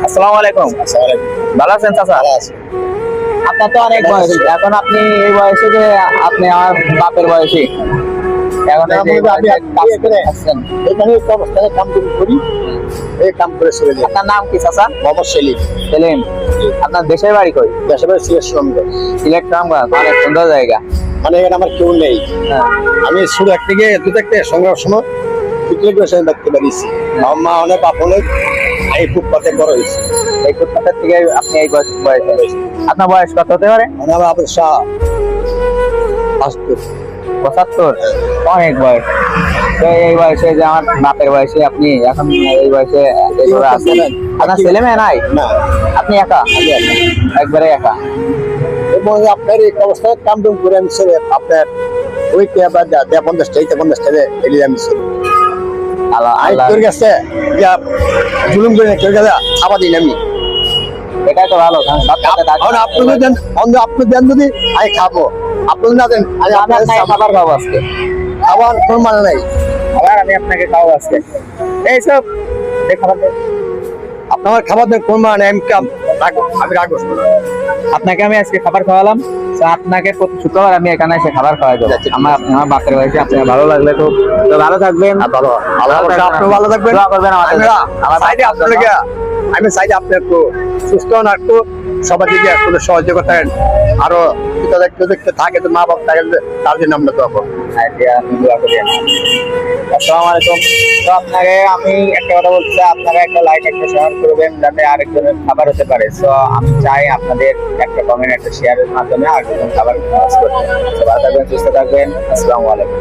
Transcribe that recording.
আসসালামু আলাইকুম। ভালো আছেন চাচা? আপনার তো অনেক বয়স, এখন আপনি এই বয়সে যে আপনি আমার বাপের বয়সী, এখন এই যে আছেন। এখানে একটা অবস্থানে কাম করি, এই কাম করে চলে যাই। আপনার নাম কি চাচা? মোহাম্মদ সেলিম। সেলিম। আপনার দেশের বাড়ি কই? দেশের বাড়ি সিলেট সুনামগঞ্জ। সিলেট রামগঞ্জ, অনেক সুন্দর জায়গা। মানে এখানে আমার কেউ নেই। হ্যাঁ। আমি শুরু এক থেকে দু থেকে সংগ্রাম সময় দেখতে পারিছি। আমার মা অনেক বাপ অনেক, আমি ফুটপাতে বড় হয়েছি। এই ফুটপাতের থেকে আপনি এই বয়সে, আপনার বয়স কত হতে পারে? মানে আমার আপনার শাহ 75। অনেক বয়স। তো এই বয়সে যে আমার বাপের বয়সে আপনি এখন এই বয়সে এইভাবে আছেন। আপনার ছেলে মেয়ে নাই? না, আপনি একা? একবারে একা। এবং আপনার এই অবস্থায় কাম টাম করে আমি চলে আপনার ওই আবার 50 টাকা এলিয়ে আমি চলি। আল্লাহ আমি আল্লাহ, তোর কাছে জুলুম করে তোর কাছে খাবার দিন আমি। এটাই তো ভালো, কারণ সব কাছে থাকবে। এখন আপনি যদি দেন, আপনি দেন যদি আমি খাবো, আপনি না দেন আমি আমি আপনার আপনাকে খাবার খাবো আজকে, খাবার কোন মানে নাই। আবার আমি আপনাকে খাবো আজকে। এইসব খাবার দেন। আপনার খাবার দেন কোন মানে আমি আমি রাখবো। আপনাকে আমি আজকে খাবার খাওয়ালাম, তো আপনাকে প্রতি শুক্রবার আমি এখানে এসে খাবার খাওয়াই দেবো। আমার বাপের বয়সে আপনার ভালো লাগলে তো ভালো থাকবেন। আপনি ভালো থাকবেন। দোয়া করবেন আমাদের জন্য। আমার সাইডে আপনাকে আমি চাইছি আপনি একটু সুস্থ হন, একটু সবার দিকে একটু সহযোগিতা করেন। আরো কেউ দেখতে থাকে তো মা বাপ থাকে, তার জন্য আমরা দোয়া করবো। আসসালামু আলাইকুম। তো আপনাকে আমি একটা কথা বলতে চাই, আপনারা একটা লাইক একটা শেয়ার করবেন যাতে আরেকজনের খাবার হতে পারে। তো আমি চাই আপনাদের একটা কমেন্ট একটা শেয়ারের মাধ্যমে আরেকজন খাবার করতে। ভালো থাকবেন, সুস্থ থাকবেন। আসসালামু আলাইকুম।